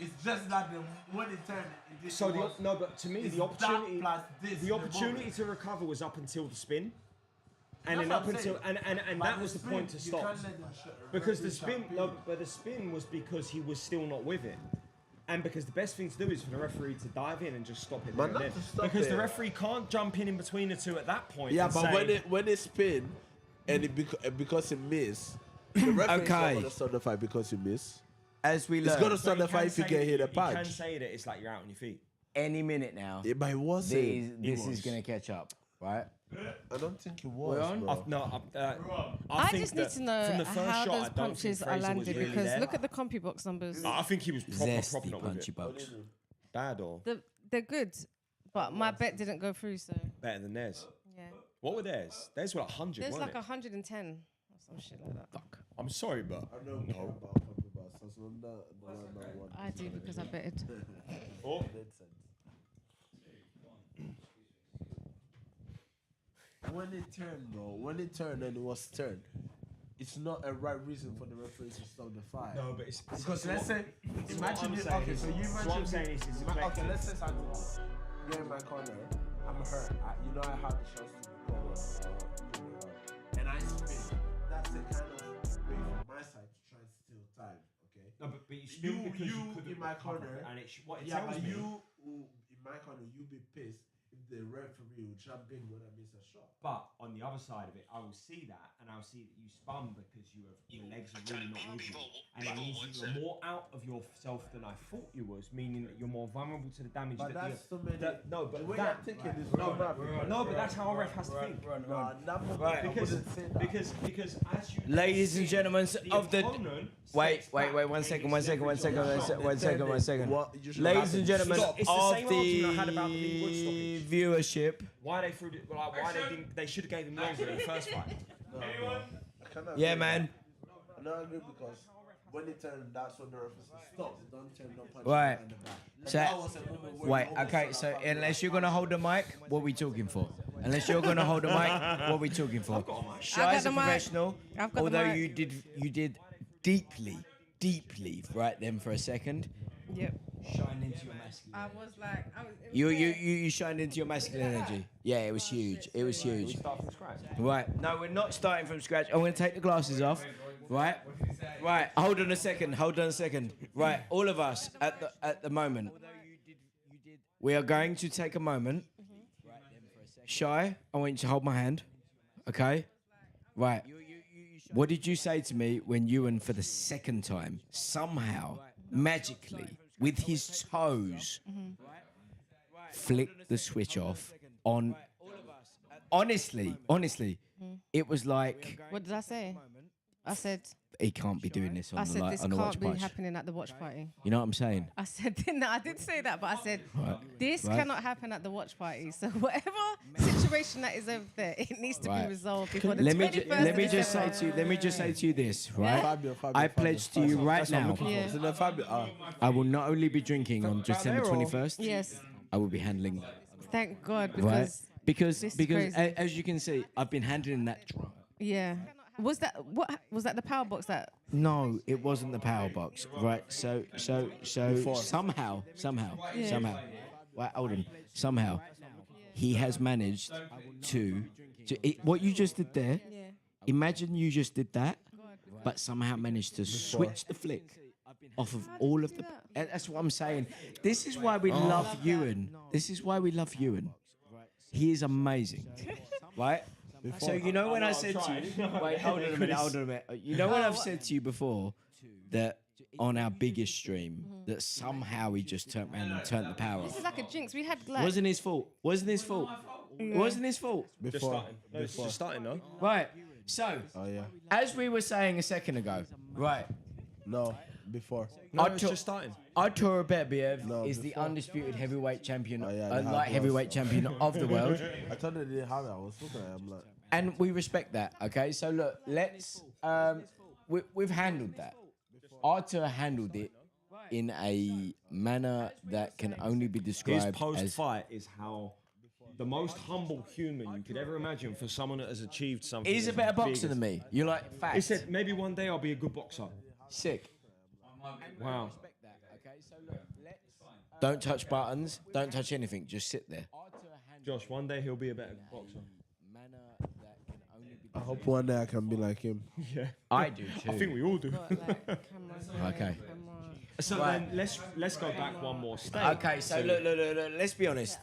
It's just like when it turned. So no, but to me, the opportunity to recover was up until the spin, and then up until and that was the point to stop. Because the spin, but the spin was because he was still not with it. And because the best thing to do is for the referee to dive in and just stop it. Because the referee can't jump in between the two at that point. Yeah, but when it spin and because it missed, the referee's not going to stop the fight because you miss. As we learn, it's going to stop the fight if you get hit a punch. You can say that it's like you're out on your feet. Any minute now. Yeah, but it wasn't. This is going to catch up, right? I don't think it was. I just need to know how those punches are landed because look at the compy box numbers. I think he was proper punchy box. Bad or? They're good, but my bet didn't go through, so. Better than theirs. Yeah. What were theirs? Theirs were like 100, There's weren't like it? 110 or some shit like that. Fuck. I'm sorry, but I don't care about compy box. That's I do because I betted. Oh. When it turned and it was turned, it's not a right reason for the referee to stop the fight. No, but it's because let's say, imagine you. Okay, so you imagine. What I'm saying is, okay, let's say you're in my corner. I'm hurt. You know I have the chance to recover, and I spin. That's the kind of way from my side to try and steal time. Okay. No, but you spin because you in my corner, and it what it yeah, tells but me. you in my corner, you be pissed if the referee will jump in when I miss a shot. But on the other side of it, I will see that, and I'll see that you spun because your legs are really not with you, and it means that you're more out of yourself than I thought you was, meaning that you're more vulnerable to the damage. But that's so many. No, but the way that I'm thinking is no, but that's how a ref has to think. Right, because as you, ladies and gentlemen of the wait, 1 second. Ladies and gentlemen of the viewership. Why they threw it? Like, why they didn't? They should have gave him longer in the first fight. Yeah, man. I don't agree because when it turned, that's when the referee stopped. Don't turn no punch. Right. So, wait. Okay. So unless you're gonna hold the mic, what are we talking for? Unless you're gonna hold the mic, what are we talking for? Shy's a professional. Although you did deeply right then for a second. Yep. Shine into your masculine. I was like, You shined into your masculine energy. Yeah, it was huge. It was huge. Start from scratch. Right. No, we're not starting from scratch. I'm going to take the glasses off. Right. Right. Hold on a second. Right. All of us at the moment. We are going to take a moment. Shy, I want you to hold my hand. Okay. Right. What did you say to me when Ewan, for the second time, somehow, magically, with his toes, flicked the switch off on? Honestly, it was like. What did I say? I said. He can't be doing this on I the said watch this party. can't be happening at the watch party. You know what I'm saying? I said no, I did say that, but I said this cannot happen at the watch party. So whatever situation that is over there, it needs to be resolved before the 21st. Let me just say to you this, right? I pledge to you right now. I will not only be drinking on December 21st. Yes. I will be handling. Thank God, because as you can see, I've been handling that drunk. Yeah. Was that the power box that? No, it wasn't the power box, right? So somehow, right, hold on. Somehow, he has managed to what you just did there. Yeah. Imagine you just did that, but somehow managed to switch the flick off of all of the. That's what I'm saying. This is why we love Ewan. This is why we love Ewan. He is amazing, right? So you know when I said to you, wait, hold on a minute. You know when I've said to you before that on our biggest stream that somehow he just turned around and turned the power off. This is like a jinx. We had like. Wasn't his fault. Before. Just starting though. Right. So, as we were saying a second ago, right? No, before. No, it's just starting. ARTUR BETERBIEV is the undisputed heavyweight champion, light heavyweight champion of the world. I thought they didn't have it. I was looking at it. I'm like. And we respect that, okay? So look, let's we've handled that. ARTUR handled it in a manner that can only be described His post-fight is how the most humble human you could ever imagine for someone that has achieved something. He's a better boxer than me. You're like, fact. He said, maybe one day I'll be a good boxer. Sick. Wow. Okay, so look, Don't touch buttons. Don't touch anything. Just sit there. Josh, one day he'll be a better boxer. I hope one day I can be like him. Yeah, I do too. I think we all do. Got, like, cameras here, Okay. camera. So then let's go back one more step. Okay, so look. Let's be honest.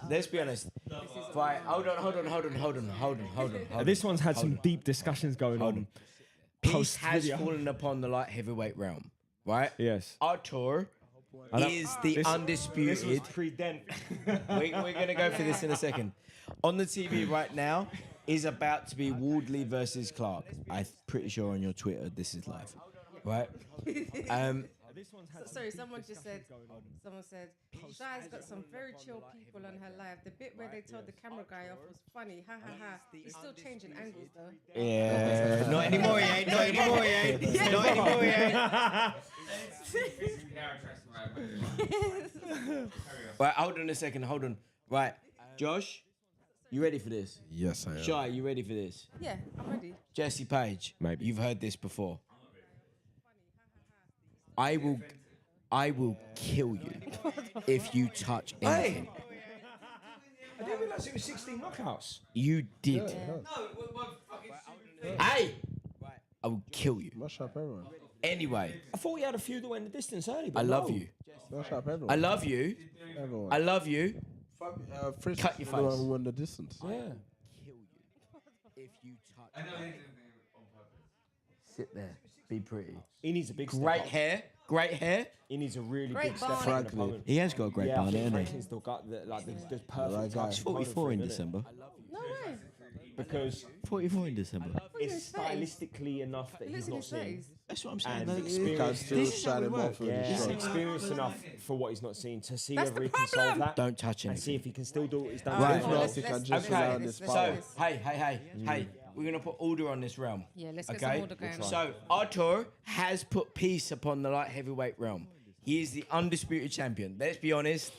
Right, hold on. This one's had some deep discussions going on. Peace has Post-video. fallen upon the light heavyweight realm, right? Yes. ARTUR is the This was undisputed. pre-dent. We're going to go for this in a second. On the TV right now is about to be Wardley versus Clark. I'm pretty sure on your Twitter this is live, right? Sorry, someone said, Shai's got some very chill people on her live. The bit where they told the camera guy off was funny. Ha ha ha. He's still changing angles though. Yeah, not anymore, he ain't. Not anymore, he ain't. Not anymore, he ain't. Right, hold on a second. Hold on. Right, Josh, you ready for this? Yes, I am. Shai, you ready for this? Yeah, I'm ready. Jesse Page, Maybe. you've heard this before. I will kill you if you touch anything. I didn't realise it was 16 knockouts. You did. Hey, I will kill you. Mash up everyone. Anyway, I thought we had a few that went the distance early. But I love no. you. Mash up everyone. I love you. Everyone. I love you. Frisch Cut your is the one face. who won the distance. Yeah. Kill you if you touch. Sit there. Be pretty. He needs a big step Great up. hair. Great hair. He needs a really Great big step barn. up. Frankly. He has got a great Yeah, I barn, think hasn't he? Franklin's still got the perfect Right guy. touch. 44 in December. No way. Because 44 in December. it's stylistically enough that He he's lives in not his seen. 30s. That's what I'm saying. And man. He can experience. still This is how shine we him work. off with Yeah, his and shots. experienced enough for what he's not seen to see That's whether the he can solve problem. that. Don't touch And see anything. if he can still do what he's done. Right. If not, he can just Okay, rely on his so power. hey, we're gonna put order on this realm. Yeah, let's get Okay, some order going. so ARTUR has put peace upon the light heavyweight realm. He is the undisputed champion. Let's be honest.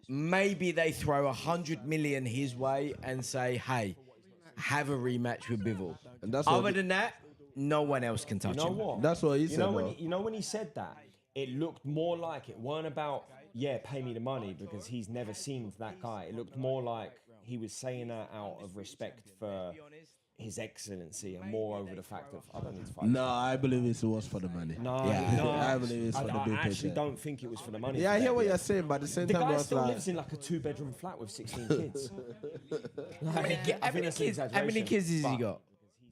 Maybe they throw 100 million his way and say, "Hey, have a rematch with BIVOL." And that's Other what than that, no one else can touch You know him. what? That's what he You said. know when though. when he said that, it looked more like it weren't about pay me the money because he's never seen that guy. It looked more like he was saying that out of respect for his excellency and more over the fact of I don't need to fight. No, I believe it was for the money. No, Yeah. no, I believe it's for the big I actually picture. don't think it was for the money. Yeah, I hear what you're saying, but at the same The time, guy it's still like lives in like a 2-bedroom flat with 16 kids. How many kids has he but got?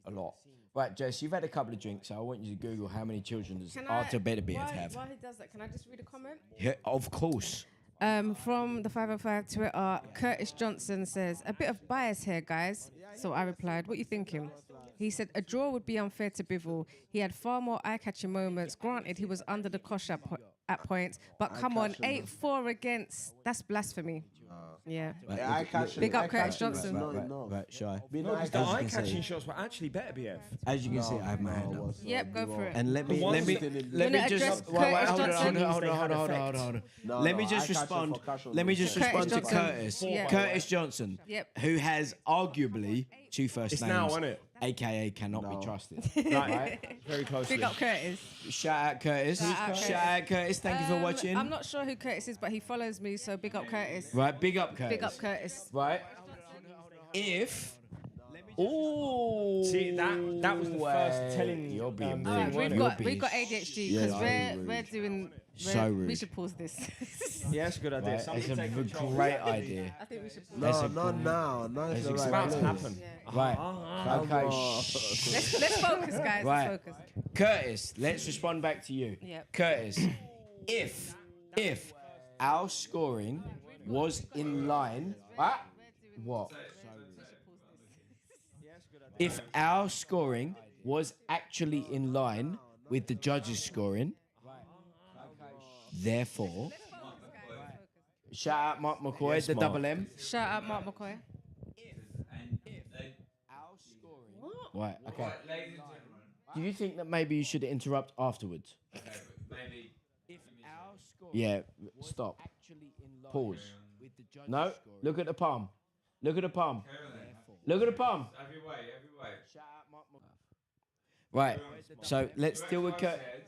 A lot. Right, Jess, you've had a couple of drinks, so I want you to Google how many children does Can ARTUR BETERBIEV while- have. While he does that, can I just read a comment? Yeah, of course. From the 505 Twitter, Curtis Johnson says, a bit of bias here, guys. So I replied, what you thinking? He said, a draw would be unfair to BIVOL. He had far more eye-catching moments. Granted, he was under the cosh at points, but come on, 8-4 against, that's blasphemy. Yeah. yeah, I catch Big up Curtis Johnson. Right, Shy. Being No, because the eye-catching. eye-catching shots were actually BETERBIEV. As you can see, I have my hand up. Yep, go for it. And let me ones let me that- let me Wanna address just Curtis hold on, Johnson? hold on. No, Let me no, just eye-catching respond. for cash on Let me this. just Curtis respond to Johnson. Curtis. Yeah. Curtis Johnson, Yep. who has arguably two first It's names, now, isn't it? aka cannot be trusted. Right? Very closely. Big up Curtis. Shout out Curtis. Shout out Curtis. Thank you for watching. I'm not sure who Curtis is, but he follows me, so big up Curtis. Right, big up Curtis. Big up Curtis. Right. If. Oh. See, that was the first telling. You're being thing, rude. weren't You're it? We've got ADHD Yeah, because we're doing. So rude. We should pause this. Yeah, that's a good idea. Right, Somebody it's a take control. great idea. I think we should pause. That's No, a not good- now. Now it's the It's right about to place. happen. Right. Okay. Let's focus, guys. Right. Let's focus. Curtis, let's respond back to you. Yep. Curtis, if our scoring was in line, what? If our scoring was actually in line with the judges' scoring, therefore, shout out Mark McCoy, Yes, the Mark. double M. Shout out Mark McCoy. Our scoring. Right. Okay. Do you think that maybe you should interrupt afterwards? Maybe. Yeah. Stop. Pause. No. Look at the palm. Look at the palm. Look at the palm. Every way. Right. So let's deal with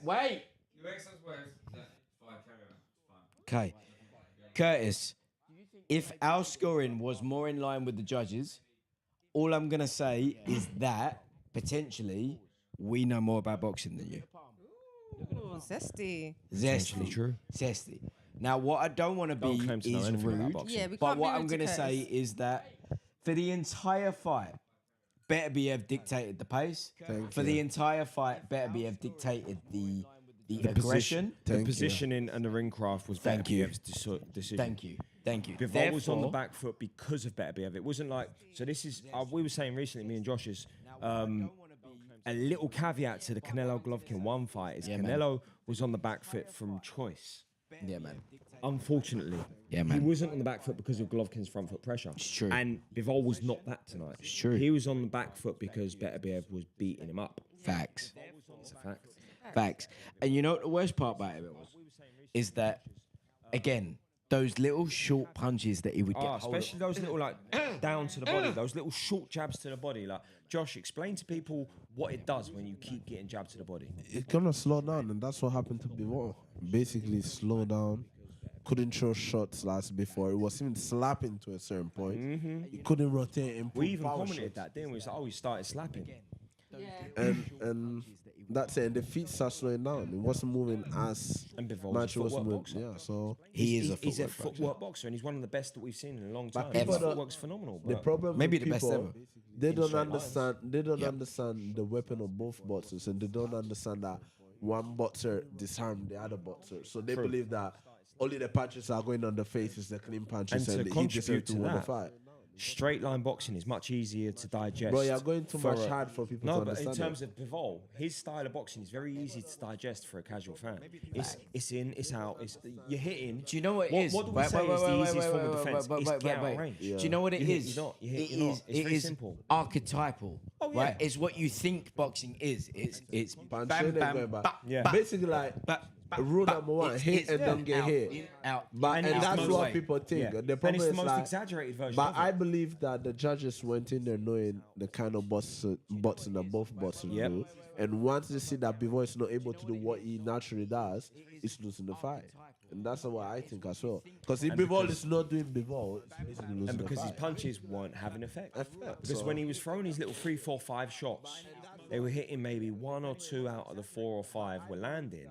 Wait. You make sense words. Fine, carry on. Fine. Okay. Curtis, if our scoring was more in line with the judges, all I'm gonna say is that potentially we know more about boxing than you. Ooh, zesty. Zesty. True. Zesty. Now, what I don't want to Don't be claim to know is anything about rude, boxing. Yeah, we but can't what be I'm rude to going to say Curtis. is that for the entire fight, BETERBIEV dictated the pace. For the entire fight, BETERBIEV dictated the aggression. The positioning and the ring craft was Thank you. BETERBIEV's decision. Thank you. Bivol was on the back foot because of BETERBIEV. It wasn't like, so this is, we were saying recently, me and Josh, is a little caveat to the Canelo Golovkin 1 fight is Canelo was on the back foot from choice. Yeah, man. Unfortunately. Yeah, man. He wasn't on the back foot because of Golovkin's front foot pressure. It's true. And Bivol was not that tonight. It's true. He was on the back foot because BETERBIEV was beating him up. Facts. It's a fact. Facts. And you know what the worst part about it was? Is that, again, those little short punches that he would get. Especially those little, like, down to the body, those little short jabs to the body. Like, Josh, explain to people what it does when you keep getting jabbed to the body. It gonna slow down, and that's what happened to Bivol. Basically, slow down. Couldn't throw shots last before. It was even slapping to a certain point. He couldn't rotate and put We even power commented shots. that, didn't we? It's like, he started slapping. And that's it. And the feet start slowing down. It wasn't moving as And Bivol's much. a It wasn't footwork moving. boxer. Yeah, so He's He's a footwork boxer. footwork boxer, and he's one of the best that we've seen in a long time. people His don't- footwork's phenomenal. the But problem Maybe with the best people, ever. they don't straight understand. They don't understand the weapon of both boxers, and they don't understand that one boxer disarmed the other boxer. So they believe that only the punches are going on the face is the clean punches, And to and he contribute deserved to to win the that, fight. straight line boxing is much easier to digest. Bro, you're going too for much a- hard for people No, to but in understand. terms of Bivol, his style of boxing is very easy to digest for a casual fan. It's in, it's out, you're hitting. Do you know what it What, is? what do we say is the easiest form of defense? It's get out of range. Do you know what it You hit, is? you're not. You hit, It you're not. is- It's it very is simple. archetypal. Oh, Right? yeah. It's what you think boxing is. It's Punch bam, in and bam, going back. bam, Yeah. bam, Basically, like bam, rule bam. number one: It's- hit it's and don't get out, hit. in, out, But in, and out, that's most what way. people think. Yeah. The And problem it's the is most like, exaggerated version but of I it. believe that the judges went in there knowing the kind of boxing that both boxers Yep. do, and once they see that Bivol is not able to do what he naturally does, he's losing the fight. And that's what I think as well. Because if Bivol is not doing Bivol, it's basically losing And the because his fight. punches weren't having effect. Because so- when he was throwing his little 3, 4, 5 shots, they were hitting maybe 1 or 2 out of the 4 or 5 were landing,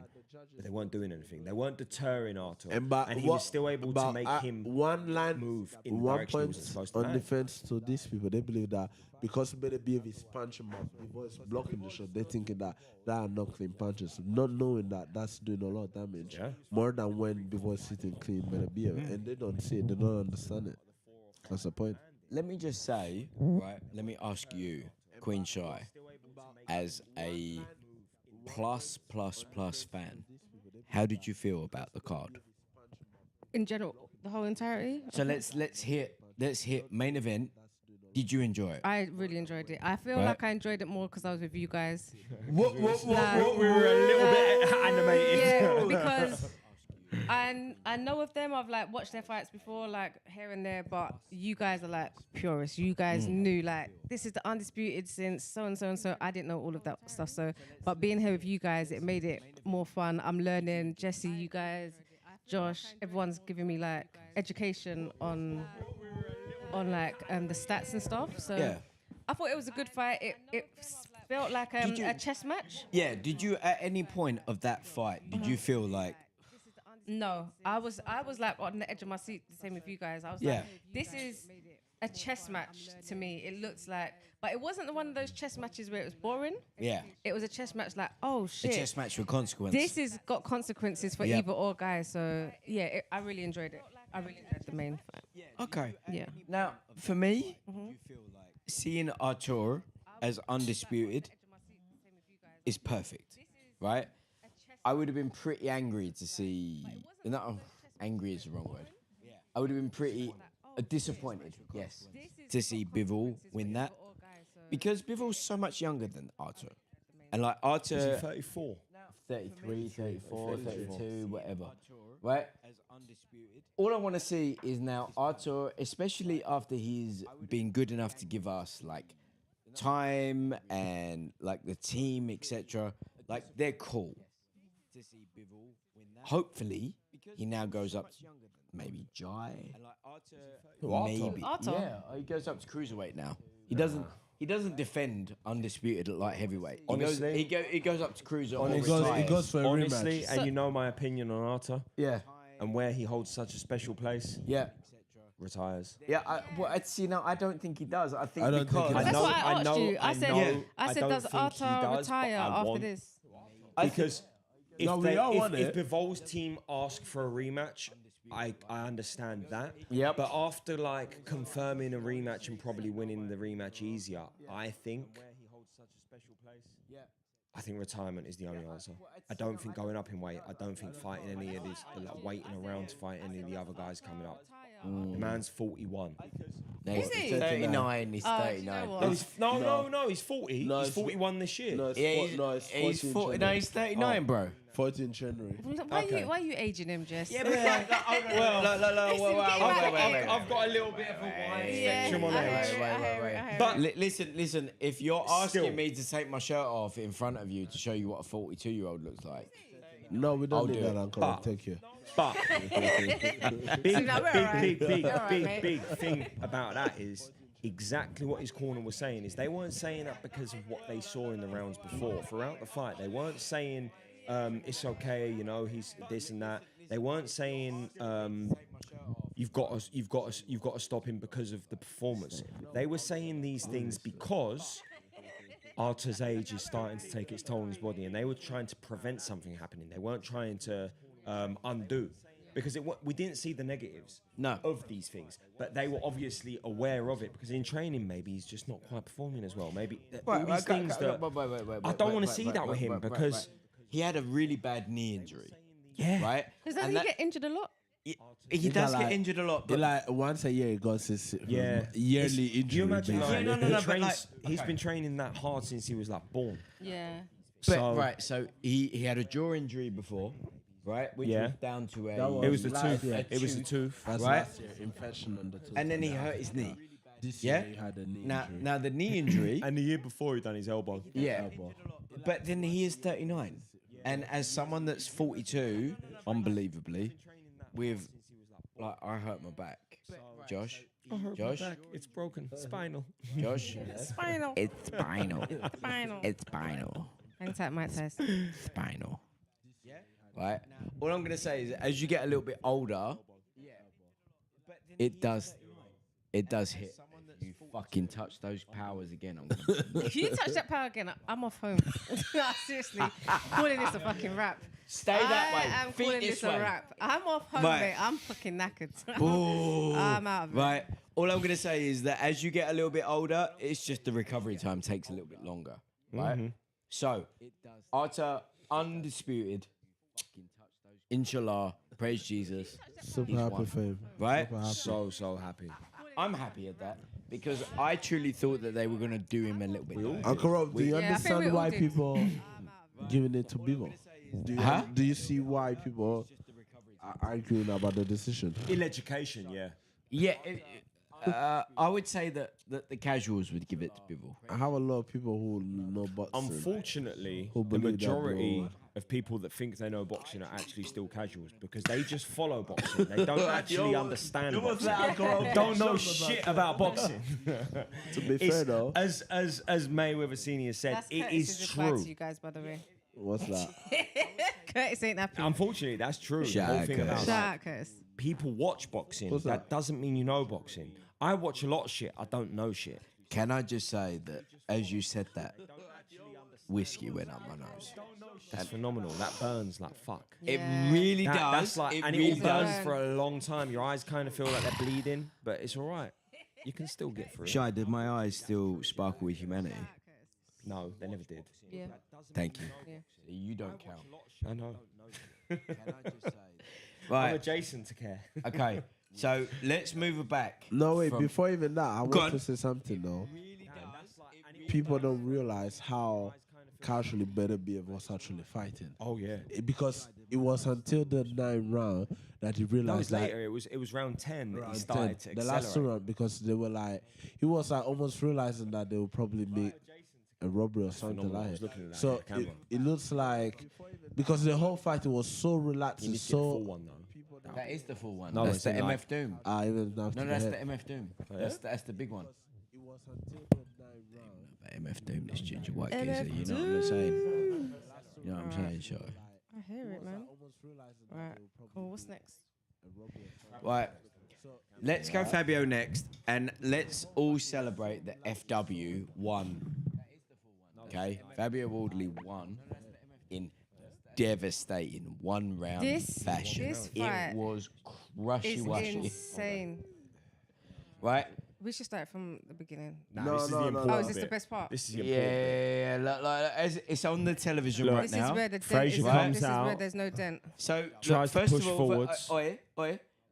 but they weren't doing anything. They weren't deterring Artur, and he was still able to make him one line move in the one direction he point wasn't supposed to on land. defense to these people. They believe that because BETERBIEV is punching him, Bivol is blocking the shot. They thinking that are not clean punches, not knowing that that's doing a lot of damage, Yeah. more than when Bivol is sitting clean BETERBIEV, and they don't see it. They don't understand it. That's the point. Let me just say, right? Let me ask you, Queen Shy, as a plus fan, how did you feel about the card? In general, the whole entirety. So let's hit main event. Did you enjoy it? I really enjoyed it. I feel Right. like I enjoyed it more because I was with you guys. What? Like- We were a little bit animated. Yeah, because I know of them. I've like watched their fights before, like here and there. But you guys are like purists. You guys knew like this is the undisputed since so and so and so. I didn't know all of that stuff. So, but being here with you guys, it made it more fun. I'm learning. Jesse, you guys, Josh, everyone's giving me like education on like the stats and stuff. So Yeah. I thought it was a good fight. It felt like Did you- a chess match. Yeah. Did you at any point of that fight? Did you feel like? No, I was like on the edge of my seat. The same with you guys. I was Yeah. like, this is a chess match to me. It looks like, but it wasn't one of those chess matches where it was boring. Yeah. It was a chess match like, oh A shit, chess match with consequence. this has got consequences for Yeah. either or guys. So yeah, I really enjoyed it. I really enjoyed the main fight. Okay. Yeah. Now, for me, seeing Artur as undisputed is perfect, right? I would have been pretty angry to see. No, angry is the wrong word. I would have been pretty disappointed, yes, to see Bivol win that. Because Bivol's so much younger than Artur. And like Artur, 34. 33, 34, 32, whatever. Right? All I want to see is now Artur, especially after he's been good enough to give us like time and like the team, etc. Like they're cool. Hopefully, he now goes up to maybe Jai. And like Artur, Maybe. Artur? Yeah, he goes up to cruiserweight now. He doesn't. He doesn't defend undisputed at light heavyweight. Honestly, he goes up to cruiser. He goes for a honestly, rematch. and you know my opinion on Artur Yeah. and where he holds such a special place. Yeah. Retires. Yeah. I don't think he does. I think I don't think because he does. That's know- why I I asked know- you. I I said, know- I I said, don't does think he Artur does, but retire I after want- this? Because if, No, we all want if it. Bivol's team ask for a rematch, I understand that. Yep. But after like confirming a rematch and probably winning the rematch easier, I think. I think retirement is the only answer. I don't think going up in weight. I don't think fighting any of these, like waiting around to fight any of the other guys coming up. The man's 41. Is he? 39. He's Oh, do you 39. know what? No, he's 40. No, he's it's- 41 this year. No, it's Yeah, he's he's 14 40. No, January. he's 39, bro. 14 January. Why are you aging him, Jess? Yeah, but I've got a little bit of a wide Yeah, spectrum on I age. hear it, I hear it, I hear it. But listen. If you're asking Still. me to take my shirt off in front of you to show you what a 42-year-old looks like, No, we don't I'll need do that, it. Uncle. But- Thank you. But big, now we're alright. big We're alright, big thing about that is exactly what his corner was saying. Is they weren't saying that because of what they saw in the rounds before. Throughout the fight, they weren't saying it's okay, you know, he's this and that. They weren't saying you've got to stop him because of the performance. They were saying these things because Artur's age is starting to take its toll on his body, and they were trying to prevent something happening. They weren't trying to undo, because we didn't see the negatives of these things, but they were obviously aware of it, because in training maybe he's just not quite performing as well. Maybe all these things that I don't want to see that with him, because he had a really bad knee injury. yeah, Right? Doesn't And he that- get injured a lot? he does get injured a lot, but Like once a year, he got his Yeah. yearly injury. Do you imagine basically. like, no, he but trains, like- he's been training that hard since he was like born. Yeah. so he had a jaw injury before, right? Which Yeah. was down to That a It was the last tooth. year. It was the tooth. That's right? last year, infection on the tooth. and then he hurt his knee. This Yeah? year he had a knee Now injury. the knee injury, And the year before he done his elbow. yeah. But then he is 39. And as someone that's 42, unbelievably, with like I hurt my back. Josh. Josh. It's broken. Spinal. Josh. Spinal. It's spinal. Spinal. It's spinal. Hang tight, Mike Tyson. Spinal. Right? All I'm gonna say is as you get a little bit older, it does hit. You fucking touch those powers again. I'm gonna If you touch that power again, I'm off home. Nah, seriously, calling this a fucking rap. stay that way. I am Feet calling this this way. a rap. I'm off home, Right. mate. I'm fucking knackered. Ooh. I'm out of it. Right. All I'm gonna say is that as you get a little bit older, it's just the recovery time takes a little bit longer. Right. So, Artur undisputed. Inshallah, praise Jesus. Super He's happy won. for him. Right? Super happy. So happy. I'm happy at that because I truly thought that they were gonna do him a little bit. Uncle Rob, do you Yeah, I think we understand all why did. people giving it to BIVOL? Do you see why people are arguing about the decision? In education, yeah. Yeah. I would say that the casuals would give it to BIVOL. I have a lot of people who know boxing. Unfortunately, Who the believe that, majority bro? of people that think they know boxing are actually still casuals, because they just follow boxing. They don't actually understand boxing. Don't know shit about boxing. To be fair It's- though, as Mayweather Senior said, That's it Curtis's is reply true. to you guys, by the way. what's that? Curtis ain't happy. Unfortunately, that's true. The Shout whole out, thing Curtis. about Shout like, out, Curtis. people watch boxing. What's That that? doesn't mean you know boxing. I watch a lot of shit. I don't know shit. Can I just say that as you said that, whiskey went up my nose. That's phenomenal. That burns like fuck. It Yeah. really That- does. That's like, it and really it all burns does. for a long time. Your eyes kind of feel like they're bleeding, but it's all right. You can still get through it. Shy, did my eyes still sparkle with humanity? No, they never did. Yeah. Thank you. Yeah. You don't count. I know. Can I just say? I'm Right. adjacent to care. Okay. So let's move it back. No, wait, from- before even that, I Go want to on. say something though. People don't realize how casually BETERBIEV was actually fighting. Oh yeah. Because it was until the 9th round that he No, realized it's that later. It was round 10 that he round started 10, to the last two accelerate. round, because they were like, he was like almost realizing that they would probably make a robbery or something phenomenal. I like was that. looking at that So on the camera. it looks like, because the whole fight was so relaxed He and missed it a full so one though. That is the full one. No, That's it's the in, MF Doom. Even No, that's the MF Doom. That's the big one. It was until the 9th round. MF Doom, this ginger white geezer. You know what I'm saying? You know what I'm saying, sure. I hear it, man. Right, cool. What's next? Right. Let's go Fabio next, and let's all celebrate that FW won. Okay, Fabio Wardley won in devastating one-round fashion. This fight it was is crushy-washy. insane. Right? We should start from the beginning. Nah, this is the important Oh, is this bit. the best part? This is the important bit. Yeah, like, it's on the television Look, right This now. is where the dent Fraser is. comes This is out. where there's no dent. So, look, Tries to first push of all, forwards. Oi,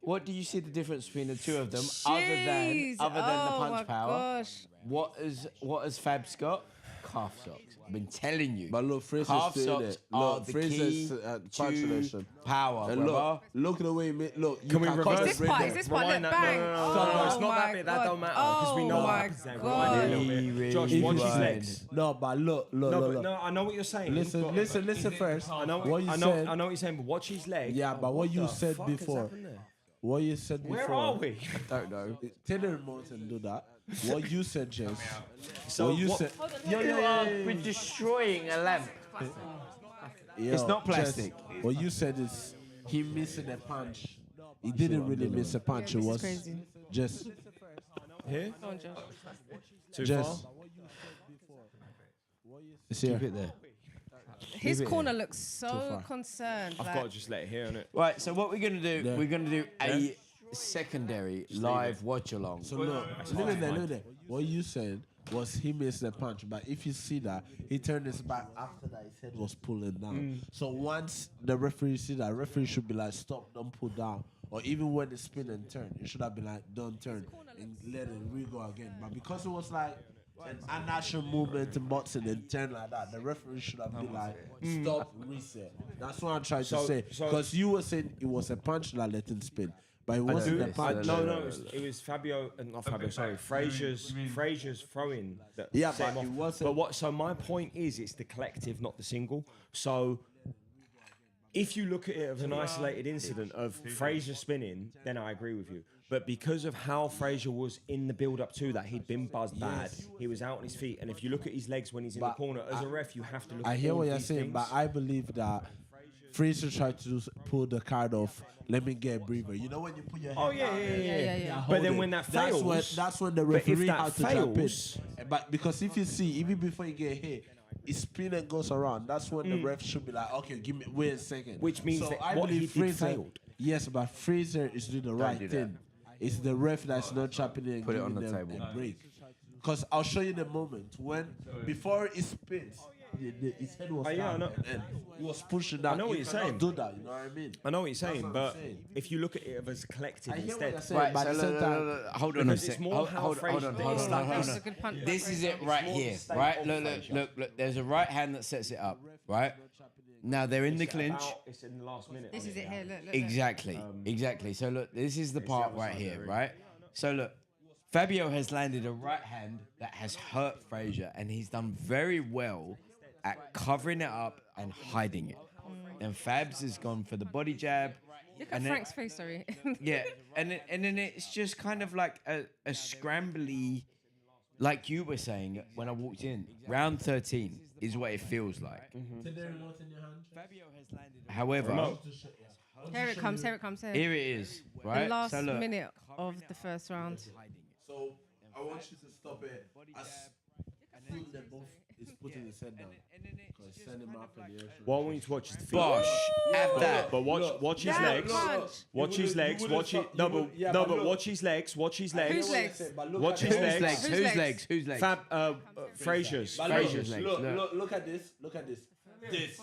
what do you see the difference between the two of them, Jeez. other than the Oh punch my power? gosh. What has Fab's got? Calf socks. I've been telling you. But look, Fraser's calf doing socks it. are Look, the Fraser's key punch to selection. power, And brother. look at the way he look. Can we reverse Is this part? Is this part? Rewind Look, that. bang. No, Oh it's not that my bit. That God. don't matter because we know Oh what my happens there. Rewind it a little bit. Really, Josh, really watch his rewind. legs. No, but look. No, I know what you're saying. Listen first. I know what you I said. know what you're saying, but watch his leg. Yeah, but what you the said fuck has before. happened there? What you said before. Where are we? Don't know. Take the remote and do that. What you said, James. So what you what- said. We're destroying a lamp. Yo, It's not plastic. Jess, what you said is he missing a punch. He didn't really miss a punch. Yeah, It this is was crazy. just Here? Go on, Josh. Too Just- far? it's here. Keep it there. His corner looks so far. concerned. I've like- got to just let it here, innit? Right, so what we're gonna do? Yeah. We're gonna do a secondary live watch along. So look, leave it there. What you said was he missed the punch, but if you see that, he turned his back after that. His head was pulling down. So once the referee see that, referee should be like, stop, don't pull down. Or even when it spin and turn, it should have been like, don't turn and let it re-go again. But because it was like an unnatural movement in boxing and turn like that, the referee should have been like, stop, reset. That's what I'm trying to say. Because you were saying it was a punch that let him spin. But it wasn't a punch. No, it was Fabio, not Fabio, sorry, Fraser's throwing that Yeah, set but him it off. wasn't- But what? So my point is, it's the collective, not the single. So if you look at it as an isolated incident of Fraser spinning, then I agree with you. But because of how Fraser was in the build-up to that, he'd been buzzed bad. He was out on his feet, and if you look at his legs when he's in the But corner, as a ref, you have to look. I at hear all what of you're these saying, things. but I believe that Fraser tried to pull the card off. Let me get a breather. You know when you put your head Oh yeah, down yeah, and- yeah. yeah. and But hold then it, when that fails, that's when the but if referee that had to jump in. fails- But because if you see, even before you get hit, it spin and goes around. That's when the ref should be like, okay, wait a second. Which means so that I what he believe did Fraser failed. Yes, but Fraser is doing the right do that. thing. It's the ref that's not chopping it and Put it on giving the them table. a break. Because I'll show you the moment when before it spins, his head was yeah, I down know. and he was pushing down. I know what You you're cannot saying. Do that, you know what I mean? I know what you're saying, what but I'm saying. if you look at it as a collective I hear what instead, you're saying, Right, but so at the same time, hold on a Because it's sec. more Hold how on, Fraser- hold on. This is a good punch. This is it right here, right? Look. There's a right hand that sets it up, right? Now they're in the clinch. It's in the last minute. This is it here. Look. Exactly. So look, this is the part right here, right? So look, Fabio has landed a right hand that has hurt Fraser, and he's done very well at covering it up and hiding it. And Fabs has gone for the body jab. Look at and then- Frank's face, sorry. Yeah, and then it's just kind of like a scrambly, like you were saying when I walked in. Round 13 is what it feels like. However, Here it comes. here it is, The right? last So look, minute of the first round. So I want you to stop it. As soon as both is putting his head down, because send him up in the air. What I want you to watch is the feet. Bosh, have that. But watch his That legs. punch. Watch his legs. Watch it. No, but watch his legs. Watch his legs. Whose legs? Watch his Whose legs. legs? Whose Whose legs? legs? Whose legs? Fab. Fraser's. But Fraser's legs. legs. Look at this. Look at this. This.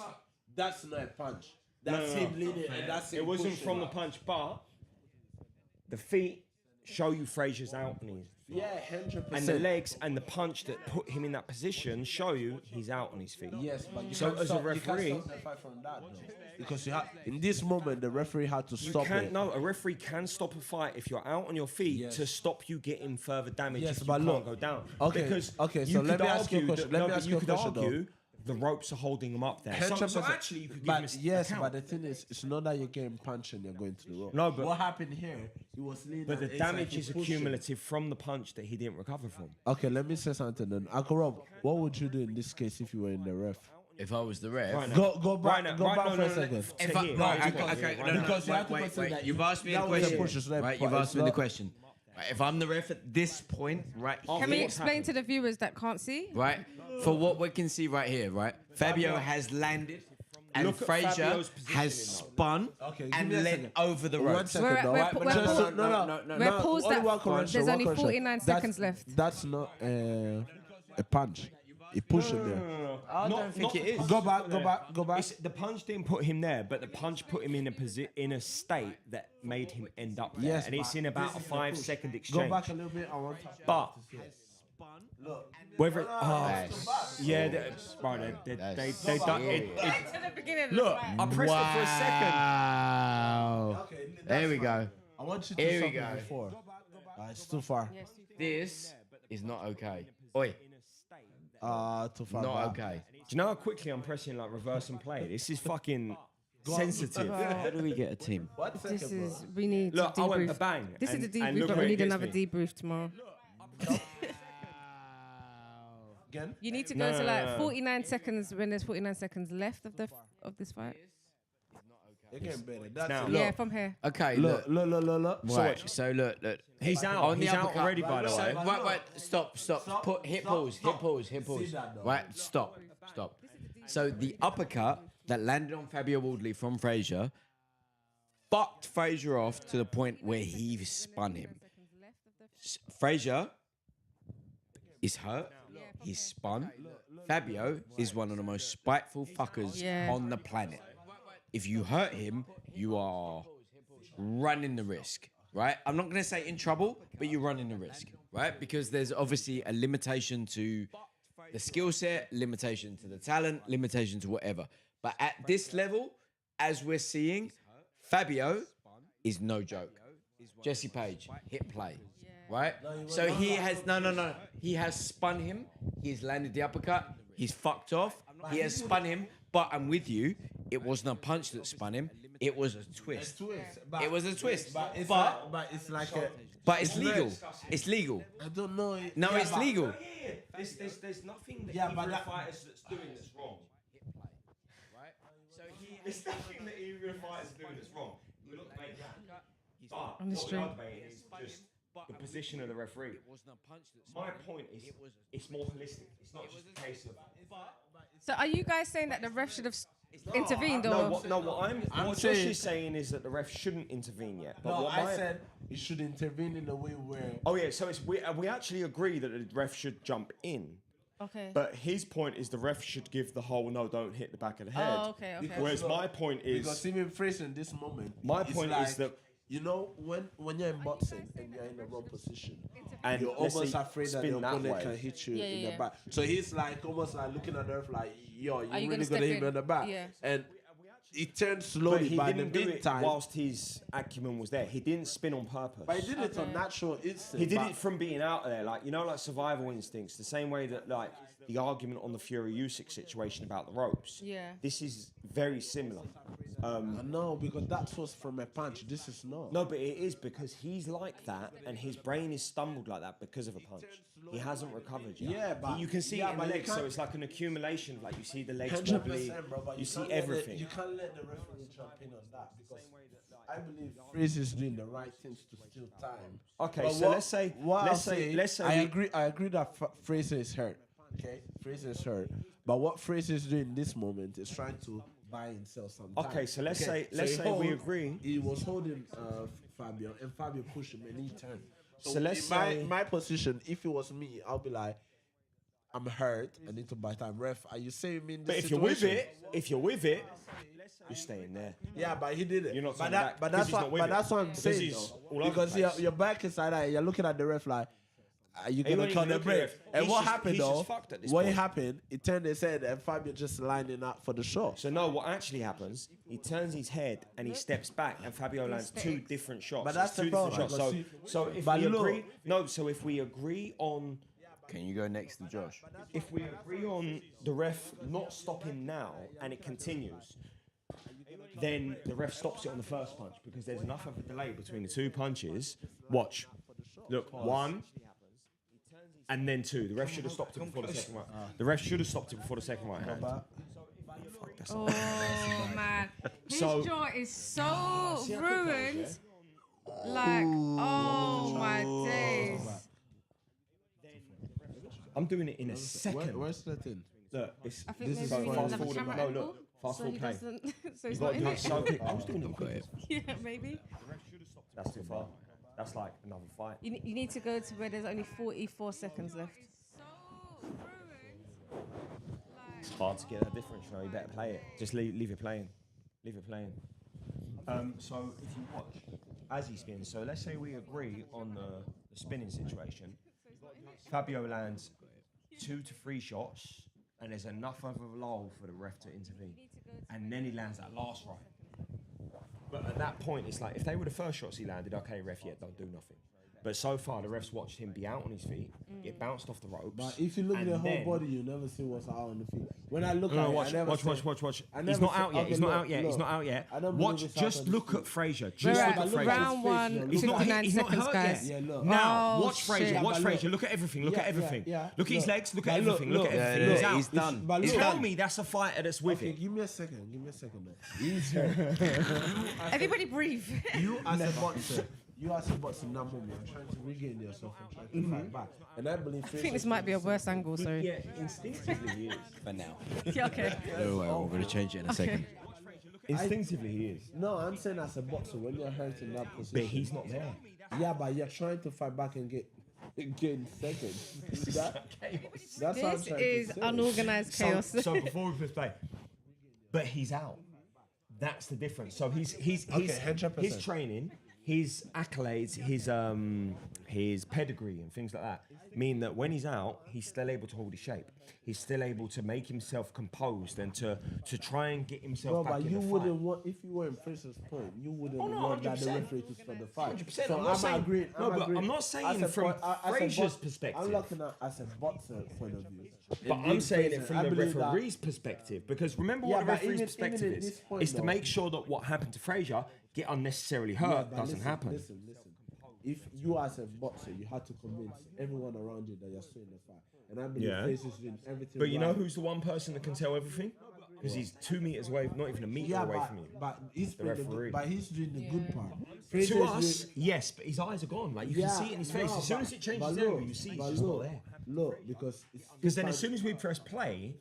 That's not a punch. That's No. him leaning, and that's him It wasn't pushing. from the punch, but the feet show you Fraser's out on his. Yeah, 100%. And the legs and the punch that put him in that position show you he's out on his feet. Yes, but you So can't as a stop, referee- you can't stop the fight from that, though. Because you have, in this moment, the referee had to You stop can't. it. No, a referee can stop a fight if you're out on your feet Yes. to stop you getting further damage Yes, if you but can't look- go down. Okay, because okay, you so let could me ask you a argue question. that- Let no, me but ask you you a could question, though. argue the ropes are holding him up there. So 100%. actually, you could give him yes, a count. but the thing is, it's not that you're getting punched and you're going to the rope. No, but- what happened here? He was leaning. But the it's damage like he is pushed him. accumulative from the punch that he didn't recover from. Okay, let me say something then. Uncle Rob, what would you do in this case if you were in the ref? If I was the ref. Right now. Go back, Right now, go right, back no, for no, a no, second. no. If To I, here. right, Right, okay, right no, now. Because you have to wait, consider that You've asked me the that was a question. pusher's leg, Right, but you've it's asked me the not- question. Right, if I'm the ref at this point, right Can we here, explain to the viewers that can't see? right, for what we can see right here, right, Fabio has landed and Look at Frazier Fabio's positioning, has though. spun Okay, and give me a led second. over the One ropes. second, We're- though. we're- But we're- just- no. We're paused only at- one correction, there's one only correction. 49 That's- seconds left. That's not a punch. He pushed him there. I don't think it is. Go back, go back, go back. It's, the punch didn't put him there, but the punch put him in a state that made him end up there. Yes, and it's but in about a this is the 5-second Go exchange. back a little bit. I want to. But whether yeah, That's- right, they that's done it. serious. Back to the beginning. Look, I pressed it for a second. Wow. Okay, There we go. I want you to Here do we something go. before. It's too far. This is not okay. Oi, Too far. not back. okay. Do you know how quickly I'm pressing like reverse and play? This is fucking sensitive. How do we get a team? What This second, bro? is, we need Look, to I went debrief. bang. This and- is the and debrief, look but where we it need gets another me. debrief tomorrow. Again? You need to No, go to no, like no, no. 49 seconds when there's 49 seconds left of this fight. You're getting better. That's Now- it. Yeah, from here. Okay, Look, look. look. Right, so look. He's out. On the He's out uppercut. already, by the So, way. right, stop. Hit pause. See that, though. Right, stop. So the uppercut that landed on Fabio Wardley from Frazier fucked Frazier off to the point where he spun him. Frazier is hurt. He's spun. Fabio is one of the most spiteful fuckers Yeah. on the planet. If you hurt him, you are running the risk, right? I'm not going to say in trouble, but you're running the risk, right? Because there's obviously a limitation to the skill set, limitation to the talent, limitation to whatever. But at this level, as we're seeing, Fabio is no joke. Jesse Page, hit play, right? So he has, no. He has spun him. He's landed the uppercut. He's fucked off. He has spun him. But I'm with you. It wasn't a punch that spun him. It was a twist. It was a twist. But it's like a. But it's legal. It's legal. I don't know. No, Yeah, it's but- legal. There's nothing that Yeah, either but of that- fighters that's doing that's wrong. There's nothing that either of fighters are doing that's wrong. We're not debating that. But On the what we stream. are debating is just the position of the referee. My point is, it's more holistic. It's not just a case of. So are you guys saying that the ref should have intervened, or What Josh saying- is saying is that the ref shouldn't intervene yet. But No, what I my- said he should intervene in a way where. Oh yeah, so we actually agree that the ref should jump in. okay? But his point is the ref should give the whole no, don't hit the back of the head. Oh, okay. Whereas my point Because is, even Fraser in this moment. My it's point like, is that- you know when you're in boxing and you're in the wrong position, and you're let's almost say afraid that spin the that opponent way. can hit you Yeah, in yeah. the back. So he's like almost like looking at the ref like, yo, you're you really gonna gonna step hit me in? in the back. Yeah. And he turned But slowly he by the didn't do it meantime. whilst his acumen was there. He didn't spin on purpose. But he did it on natural instinct. He did but- it from being out there, like like survival instincts. The same way that like the argument on the Fury Usyk situation about the ropes. Yeah. This is very similar. No, because that was from a punch. This is not. No, but it is because he's like that, and his brain is stumbled like that because of a punch. He hasn't recovered yet. Yeah, but- you can see yeah, it in but the you legs, so can't- it's like an accumulation. Like you see the legs wobbly, 100%, bro. But you see can't let everything. you can't let the referee jump in on that because I believe Fraser's doing the right things to steal time. Okay, But so let's say I we- agree that Fraser is hurt. Okay, Fraser is hurt. But what Fraser is doing in this moment is trying to buy and sell some time. Okay, so let's say he we agree. He was holding Fabio, and Fabio pushed him, and he turned. So let's in say- my position, if it was me, I'll be like, I'm hurt. I need to buy time. Ref, are you saving me in this But if you're with it, you're staying there. Yeah, but he did it. You're not but turning that, back but 'cause that's he's what. not with But it. that's what I'm 'Cause saying he's though. all over Because the place. your back is like that. You're looking at the ref like, are you He gonna wasn't call even the looking break? at the ref. And He's what just- happened he's though? just fucked at this What point. happened? He turned his head, and Fabio just lining up for the shot. So no, what actually happens? He turns his head and he steps back, and Fabio lands two different shots. But that's It's two the different problem, shots. because So if but we look- agree, so if we agree on Can you go next to Josh? If we agree on the ref not stopping now and it continues, then the ref stops it on the first punch because there's enough of a delay between the two punches. Watch. Look, one and then two. The ref should have stopped it before the second right. The ref should have stopped it before the second right hand. Oh man, his So- jaw is so ruined. Like, oh my days. I'm doing it in a second. Where's the thing? Look, it's I think this is maybe he fast doesn't have a forward. camera No, angle, look, fast so forward he play. doesn't. So You he's got not to in do it. it so quick. I was doing it quick. Yeah, maybe. That's too far. That's like another fight. You need to go to where there's only 44 seconds left. It's hard to get that difference. You know, you better play it. Just leave it playing. Leave it playing. So if you watch as he spins, so let's say we agree on the spinning situation. Fabio lands 2 to 3 shots, and there's enough of a lull for the ref to intervene, and then he lands that last right. But at that point, it's like if they were the first shots he landed, okay, ref, yeah, don't do nothing. But so far, the refs watched him be out on his feet, get bounced off the ropes. But if you look at and the whole then- body, you never see what's out on the feet. When I look at No, it, watch. I never He's say- I not never out say- yet. okay, He's not look, out yet. He's look. not out yet. I don't Watch. believe it's out Just on the look feet. at Frazier. Just We're look at at Frazier. round one, He's not- 59 he's not seconds, hurt guys. yet. Yeah, look. Now, Oh, watch Frazier. shit. Watch But Frazier. look. Look at everything. Look at Yeah, everything. yeah. Look at his Look. legs. Look But at look, everything. Look at look. everything. Yeah, He's yeah, out. he's done. But He's look. Tell done. me that's a fighter that's with Okay, him. give me a second. He's hurt. Everybody breathe. You as a boxer, number me. I'm trying to regain yourself and trying to fight back. And I believe. I think this might be a worse angle, sorry. Yeah, instinctively he is. For now. Yeah, okay. No way, we're going to change it in a second. Instinctively he is. No, I'm saying as a boxer, when you're hurt in that position. But he's not there. Yeah, but you're trying to fight back and gain seconds. See that? That's what I'm This trying is to say. unorganized chaos. So before we press play, but he's out. That's the difference. So his 100%. training, his accolades, his pedigree and things like that mean that when he's out, he's still able to hold his shape. He's still able to make himself composed and to try and get himself Bro, back but in you the wouldn't fight. want, if you were in Fraser's point, you wouldn't Oh, no, want that the 100%. referee to stop the fight. 100%. So I'm not saying- agreeing. no, but agreeing. I'm not saying As a from point- as a Fraser's box- perspective. I'm looking at as a boxer point of view. But I'm saying it from I the believe that- referee's perspective, because remember Yeah, what the but referee's even perspective at is. this point, Is to though- make sure that what happened to Frazier get unnecessarily hurt Yeah, but doesn't listen, happen. Listen. If you as a boxer, you had to convince everyone around you that you're still in the fight. And I believe Yeah. Fraser's doing everything But you know right. who's the one person that can tell everything? Because he's 2 meters away, not even a meter away from you. but he's The doing referee. but he's doing the good part. To Fraser's us, doing- yes, but his eyes are gone. Like you can see it in his face. no, As soon but- as it changes but angle, look, you see he's but just not look, there. Look, because Because then as soon as we press play,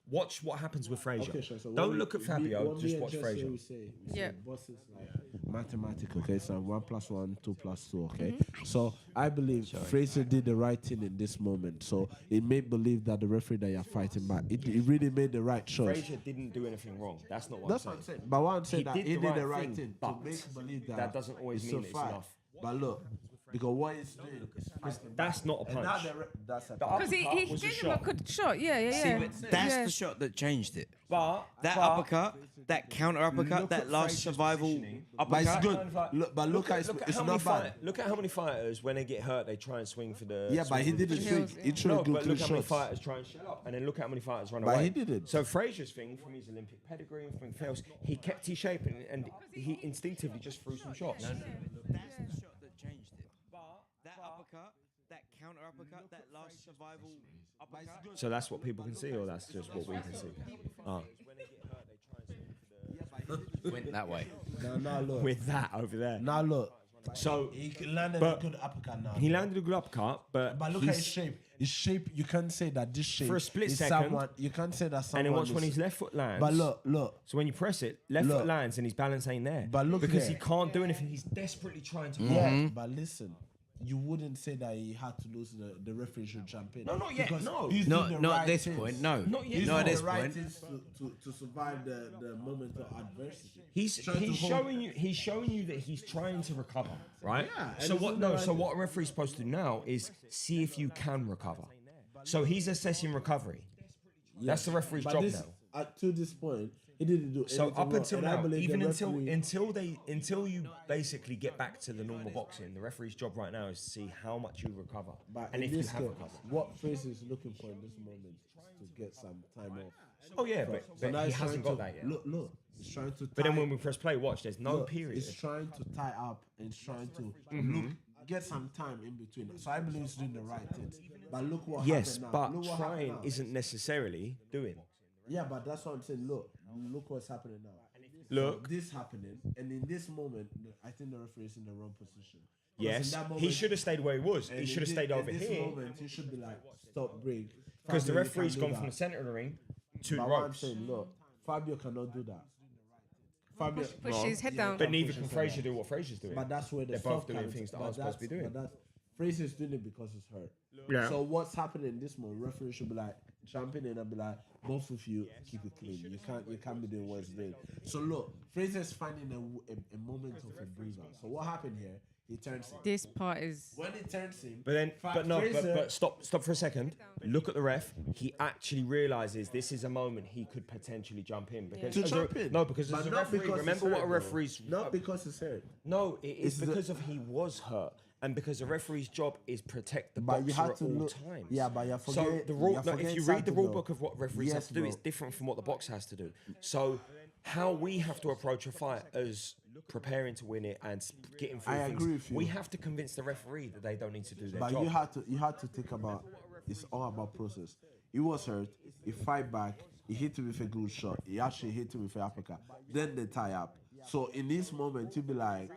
watch what happens with Frazier. Okay, sure. So Don't when look at we- Fabio, when just we watch adjust Frazier. here, we say Yeah. boss is like mathematical, okay? So 1 + 1, 2 + 2, okay? So I believe Frazier did the right thing in this moment. So it made believe that the referee that you're fighting back, it really made the right choice. Frazier didn't do anything wrong. That's not what That's I'm what I'm saying. saying. But what I'm saying He that did he the did the right right thing, thing to but make believe that that doesn't always it's mean a that it's fight. enough. But look, because what he's doing is fighting That's back. not a And punch. that's a The punch. Because he uppercut was a gave him a shot. good shot. Yeah. See, but that's Yeah. the shot that changed it. But That but uppercut, that counter uppercut, look that at last Frazier's survival positioning. But it's uppercut. good. Look at it's how not many bad. look at how many fighters when they get hurt they try and swing for the Yeah, but swing he for did the the position. thing. He tried No, to do but clean look how many shots. fighters try and shut up, and then look how many fighters run But away. he didn't. So Frazier's thing, from his Olympic pedigree and from everything else, he kept his shape and he instinctively just threw some shots. That's the shot that changed it. That uppercut, that counter uppercut, that last survival uppercut. So that's what people can see, or that's just what we can see. Oh. Went that way. Now look. With that over there. Now look. So He landed But- a good uppercut now. he landed a good uppercut, but But look at his shape. His shape, you can't say that this shape For a split is second, someone. You can't say that someone. and then watch is, when his left foot lands. But look. So when you press it, left Look. foot lands and his balance ain't there. But look because here. he can't do anything. He's desperately trying to. Yeah, but listen. You wouldn't say that he had to lose. The referee should jump in. No, not yet, Because no. he's Not doing the at right this things. point, no. Not yet. He's Not doing at this the right point. things to survive the moment of adversity. He's Trying to hold- showing you that he's trying to recover, right? Yeah, and So he's what? doing the No. right So what a referee's supposed to do now is see if you can recover. So he's assessing recovery. That's the referee's But job this, now. to this point, He didn't do So anything up wrong. until And I now, believe even the until referee- until you basically get back to the normal boxing, the referee's job right now is to see how much you recover But and in if you this have case, recovered. what Fraser is looking for in this moment is to get some time off. Oh yeah, So but now he he's trying hasn't got to- that yet. Look, he's trying to. But then tie- when we press play, watch, there's no look, period. He's trying to tie up and he's trying to Mm-hmm. get some time in between. So I believe he's doing the right thing. But look what Yes, happened now. but Look what happened trying now. isn't necessarily doing. Yeah, but that's what I'm saying. Look what's happening now. Look. So this happening, and in this moment, I think the referee is in the wrong position. Because Yes, in that he moment- should have stayed where he was. and He in should have thi- stayed in over this here moment, he should be like, stop, break. because the Fabio, you referee's can't do gone from that. the center of the ring to the But what I'm ropes. saying, look, Fabio cannot do that. Fabio, Push his head down. But neither can Frazier do what Frazier's doing. but that's where the They're both soft doing counter- things that but aren't supposed to be that's- doing. But that's Fraser's doing it because he's hurt. Yeah. So what's happening in this moment? Referee should be like jumping in and be like, both of you keep it clean. You can't be doing what he's doing. So look, Fraser's finding a moment of a breather. So what happened here? He turns him. This part is. When he turns him, But then, Fa- but no, Fraser- but stop for a second. Look at the ref. He actually realizes this is a moment he could potentially jump in because to as jump a, in. no, because But as a not referee, because remember he's what a hurt, though. referee's Not because he's hurt. no, it is It's the- because of he was hurt. And because the referee's job is protect the But you boxer have at to all look. times. Yeah, but you So forget. the rule, you no, forget if you read the something, rule though. book of what referees have Yes, to do, bro. it's different from what the boxer has to do. So how we have to approach a fight as preparing to win it and getting through I things, agree with you. we have to convince the referee that they don't need to do their But job. you had to think about it's all about process. He was hurt, he fight back, he hit him with a good shot, he actually hit him with an uppercut. Then they tie up. So in this moment you be like,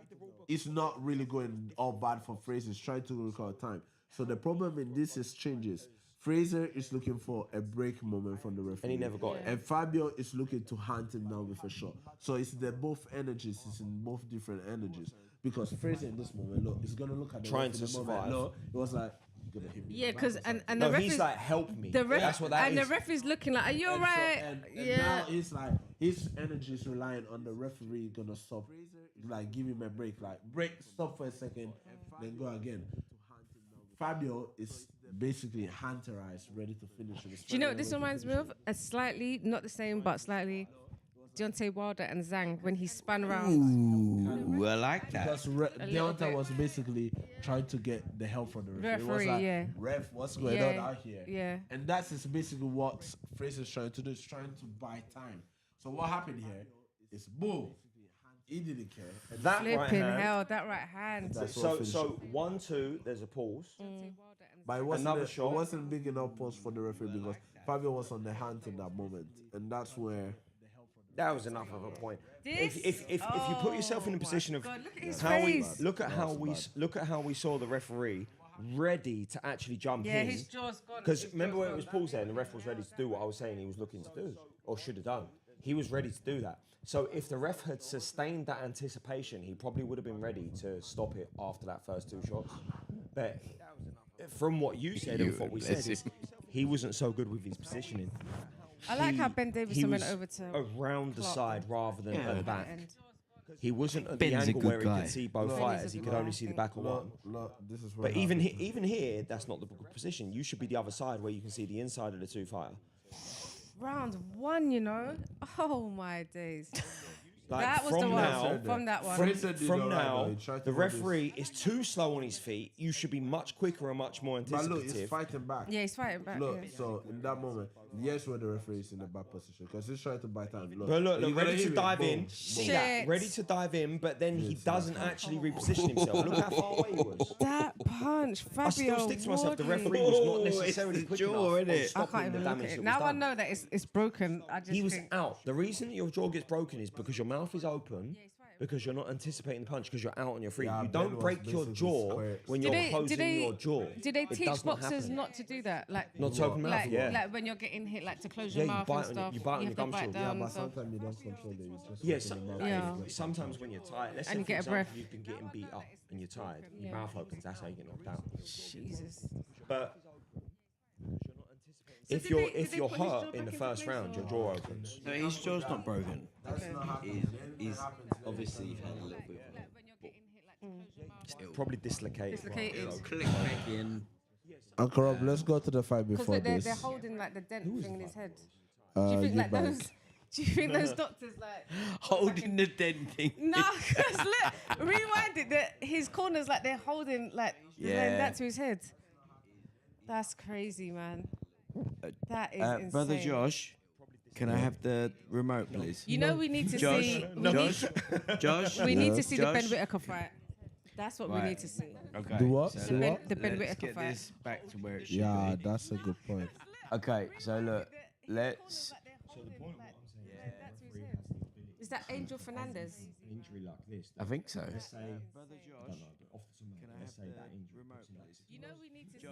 it's not really going all bad for Fraser, he's trying to recover time. So the problem in this is changes. Fraser is looking for a break moment from the referee. And he never got it. And Fabio is looking to hunt him down with a shot. So it's the both energies, it's in both different energies. Because Fraser in this moment, look, he's gonna look at the Trying ref to in the moment. survive. No, it was like, you're gonna hit me. Yeah, in the because back or and something. the No, ref he's is like, help me. the ref, That's what that and is. the ref is looking like, are you And so- alright? and Yeah. now it's like his energy is relying on the referee gonna stop, like give him a break, like break, stop for a second, then go again. Fabio is basically hunterized, ready to finish it. Do you know what this reminds me of? A slightly, not the same, but slightly, Deontay Wilder and Zhang when he spun around. Ooh, I like that. Because little Deontay bit. was basically trying to get the help from the referee. It was Referee, like, yeah. Ref, what's going Yeah, on out here? yeah. And that's is basically what Fraser's trying to do. Is trying to buy time. So what happened here is boom. He didn't care. And That right Flipping hand. hell, that right hand. That's what So finished 1-2. There's a pause. But it wasn't, Another it shot. wasn't big enough pause for the referee because Fabio was on the hand in that moment. And that's where That was enough of a point. This? If you put yourself in the position of God, look at his how face. look at how we saw the referee ready to actually jump Yeah, in. his jaw's gone. Because His remember jaw's when it gone. was paused there and the ref was ready to do what I was saying he was looking to do or should have done. He was ready to do that. So if the ref had sustained that anticipation, he probably would have been ready to stop it after that first two shots. But from what you said and what we said, is he wasn't so good with his positioning. I like how He- Ben he Davison went was over to around the Clark. side rather than at the back. And He wasn't at Ben's a the angle good where he guy. could see both Ben's fighters. a He good could guy, only I see the think. back of one. look, this is where But even here, that's not the position. You should be the other side where you can see the inside of the two fighter. round one, you know. Oh my days. Like That was from the one. now, From that one. Fraser did from all right, now, though. He tried to the do referee is too slow on his feet. You should be much quicker and much more But look, he's anticipative. fighting back. Yeah, he's fighting back. Look, yeah. so in that moment, yes, where the referee is in a bad position because he's trying to buy time. Look, But look, you're gonna ready to hit it, dive boom, in. boom. See that? Shit. Ready to dive in, but then he doesn't actually reposition himself. Look how far away he was. That punch, Fabio. I still stick to myself. The Wardley. referee was not Oh, necessarily it's quick the jaw, enough innit? on I stopping can't the even look damage at it. that Now was I done. know that it's broken. I just He was think, out. The reason your jaw gets broken is because your mouth is open, because you're not anticipating the punch, because you're out on your feet. Yeah, You Ben don't was break your basically jaw square. when Do you're they- do closing they- your jaw. Do they It teach does not boxers happen. not to do that? Like, Not to open mouth, like, yeah. like when you're getting hit, like to close Yeah, your you mouth bite and on your- stuff. you bite on have your to gum bite shield. Yeah, down. but so. sometimes you don't control it. You just Yes, open your mouth. Yeah. sometimes when you're tired, let's And say you for get a example, breath. you've been getting beat up and you're tired, your Yeah. mouth opens, that's how you get knocked out. Jesus. But So if did you're they- did if they you're put his jaw hurt in back the into first place, round, or- your jaw opens. No, his jaw's not broken. That's not happening. He's obviously had a little bit of When you're getting hit, like to close your mouth. still Probably dislocated. Dislocated. click back in. Uncle Rob, let's go to the fight Because before they're this. holding like the dent thing in his head. Uh, Do you think you like back. those? Do you think those doctors like Holding the dead thing. No, because look, rewind it. His corners like they're holding like laying that to his head. That's crazy, man. That is insane. Brother Josh, can I have the remote, please? You know we need to see. Josh. We need to see the Josh? Ben Whittaker fight. That's what we Right. need to see. Okay. Do what? so See let- what? The Ben let's Whittaker get fight. this back to where it should Yeah, be. that's a good point. Okay, so look, let's. Is that Angel Fernandez? Injury like this. I think so. Let's say, off the let's say that injury. You know we need to see.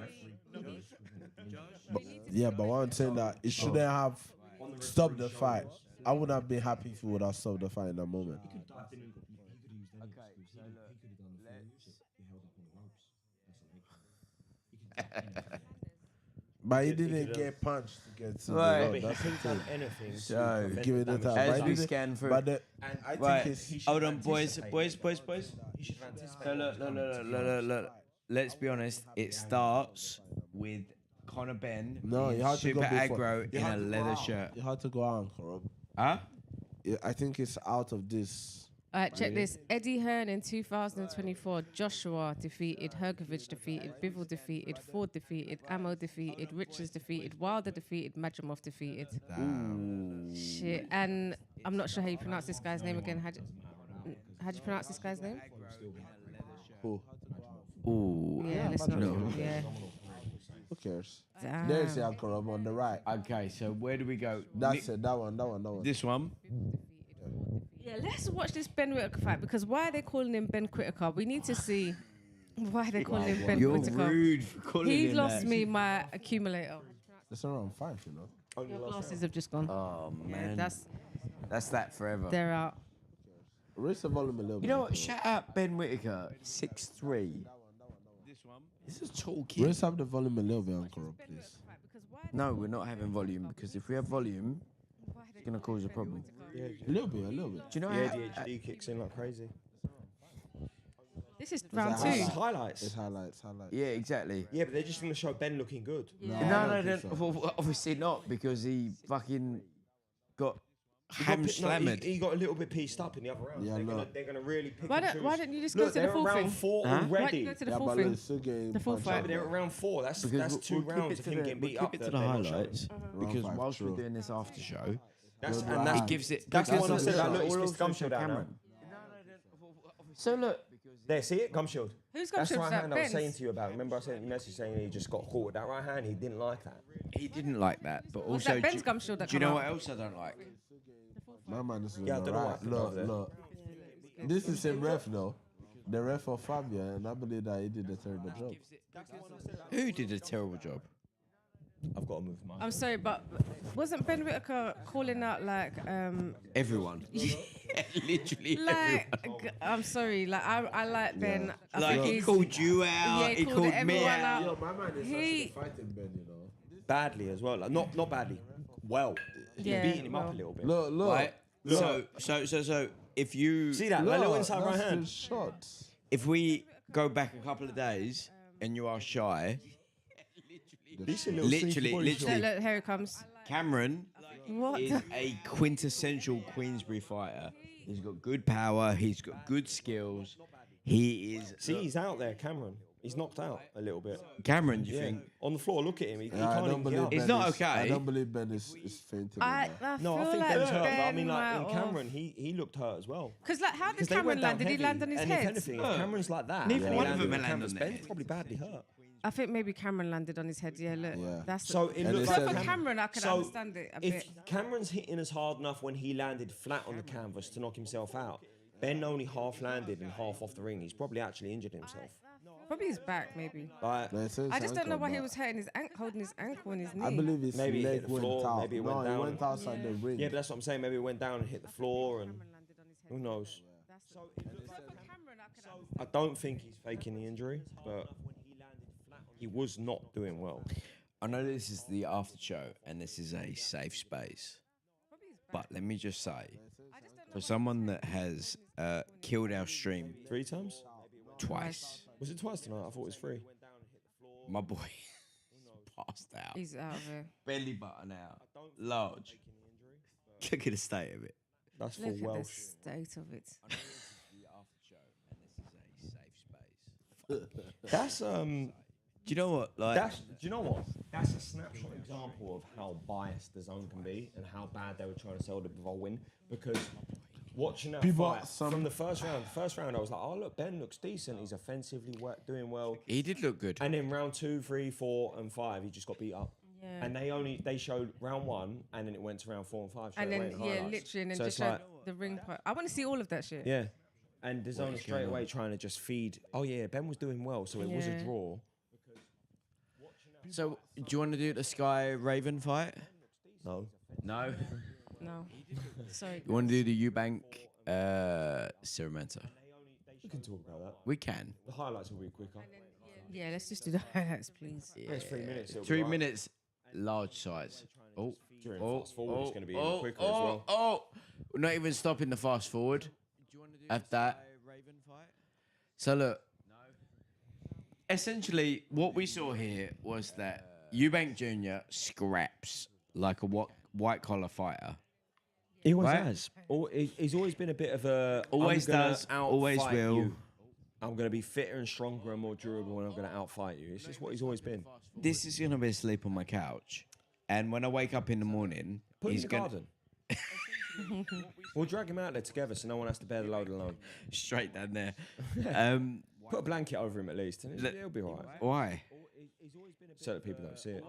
Yeah, but what I'm saying that it shouldn't have stopped the fight. I would have been happy if it would have stopped the fight in that moment. Okay, so look, But he didn't get punched to get to Right. the But road. he That's could have the done thing. anything. So, Give it the time. as But we I didn't- scan through. But And I think Right. it's Hold on, boys. Let's be honest. It starts with Conor Ben No, being you have to super go before. aggro You in have a to go leather out. shirt. You had to go out, Korob. Huh? I think it's out of this. All right, check this. Eddie Hearn in 2024. Joshua defeated. Hergovich defeated. Bivol defeated. Ford defeated. Ammo defeated. Richards defeated. Wilder defeated. Madrimov defeated. Shit. And I'm not sure how you pronounce this guy's name again. How do you pronounce this guy's name? Who? Ooh. Yeah, let's not. Yeah. Who cares? Damn. There's the Korob on the right. Okay, so where do we go? That's it. That one. This one. Yeah, let's watch this Ben Whittaker fight because why are they calling him Ben Whittaker? We need to see why they're calling him Ben You're Whittaker. rude for calling He him lost that. me my accumulator. It's around 5, you know. Your glasses have just gone. Oh Yeah, man, that's that forever. they're out. Raise the volume a little bit. You know what? Shout out Ben Whittaker, 6'3". This one. This is a tall kid. Raise up the volume a little bit, Korob, please. No, we're not having volume because if we have volume, it's gonna cause a problem. A little bit. Do you know The how? ADHD kicks in like crazy. This is round that two. It's highlights. It's highlights. Yeah, exactly. Yeah, but they're just going to show Ben looking good. No, well, obviously not because he fucking got ham slammered. He got a little bit pieced up in the other round. Yeah, they're gonna really pick Why and don't choose. why don't you just Look, go to the they're full at round thing? 4 Huh? Why don't already. you go to the Yeah, full but thing? it's still getting The full punched fight. out. But they're at round 4. That's Because two we'll keep rounds it of to him the, getting we'll beat keep up. it to that the they're not showing. highlights because five, whilst we're true. doing this after show, That's, Good and that's, it gives it. that's the gives one us that a said that. shot. Look, he's We'll fist also show gumshield out now. Cameron. So look, There, see it? Gum shield. Who's got That's the shots right that hand I was Ben's? saying to you about. Remember I sent you a message saying he just got caught with that right hand? He didn't like that. he didn't like that, but Was also that Ben's gum shield that do you come know out? what else I don't like? My man is Yeah, I don't know right. what happened over Look. This is the ref, though. The ref for Fabio, and I believe that he did a terrible job. Who did a terrible job? I've got to move my. I'm sorry, but wasn't Ben Whittaker calling out like Everyone, literally like everyone. I'm sorry, like I like Ben. I Like think he he's called you out, yeah, he called called me everyone out. out. My man is He- fighting Ben, you know. Badly as well. Like, not badly. Well. Yeah, You're beating him up well. a little bit. Look. Right? So if you See that? That little inside right that's hand. the shots. if we go back a couple of days and you are shy, literally, Look, look, here it comes. Cameron What? is a quintessential Queensbury fighter. He's got good power. He's got good skills. He is. See, he's out there, Cameron. He's knocked out a little bit. Cameron, do you Yeah. think? On the floor, look at him. He Yeah, I can't don't even get believe up. It's Ben not is- okay. I don't believe Ben is fainting. I in that. No, I feel think like Ben's hurt. But I mean, like, might in have- Cameron, he looked hurt as well. Because like, how did 'Cause they Cameron went down land? Did he heavy, land on his and head? if anything, if Cameron's like that, Neither and he one of landed them on landed Cameron's on their Ben, head. probably badly hurt. I think maybe Cameron landed on his head. Yeah, look, Yeah. that's So it And looks they like said- for Cameron. I can so understand it a if bit. Cameron's hitting us hard enough when he landed flat on the canvas to knock himself out, Ben only half landed and half off the ring. He's probably actually injured himself. Probably his back, maybe. Like, No, it says I just don't know ankle, why he but was hurting his holding his ankle and his knee. I believe his Maybe he leg hit the went floor, out. maybe it no, went he down. went outside the ring. yeah, but that's what I'm saying. Maybe it went down and hit the floor, and who knows? I don't think he's faking the injury, but he was not doing well. I know this is the after show and this is a safe space, but let me just say, for someone that has killed our stream 3 times? twice, Was it twice tonight? I thought it was 3. my boy passed out, He's out of there. belly button out, large. Look at the state of it. That's for Look at the Welsh. state of it. That's Do you know what? Like, That's, do you know what? That's a snapshot example of how biased the zone can be and how bad they were trying to sell the BIVOL win. Because watching that fight from the first round, I was like, oh look, Ben looks decent. He's offensively doing well. he did look good. And then round 2, 3, 4, and 5, he just got beat up. Yeah. And they showed round 1, and then it went to round 4 and 5. And straight then, away in yeah, highlights. literally, and then So just it's showed the ring part. I want to see all of that shit. yeah. And the zone straight away trying to just feed. Oh yeah, Ben was doing well, so it was a Yeah. draw. So, do you want to do the Sky Raven fight? No. No. No. Sorry. You want to do the Eubank Ciramenta? We can talk about that. We can. The highlights will be quicker. Yeah, let's just do the highlights, please. It's 3 minutes. it'll be 3 right. minutes, large size. Oh, During oh, fast forward, it's going to be even oh, quicker oh, as well. oh. We're not even stopping the fast forward. At that. So look, essentially what we saw here was that Eubank Jr. scraps like a white collar fighter. He always Right? has. He's always been a bit of a. Always I'm gonna does, always outfight will. you. I'm going to be fitter and stronger and more durable, and I'm going to outfight you. It's just what he's always been. This is gonna be asleep on my couch, and when I wake up in the morning, Put him he's in the gonna garden. We'll drag him out there together, so no one has to bear the load alone. straight down there. Put a blanket over him at least, and he'll be all right. Why? So that people don't see it.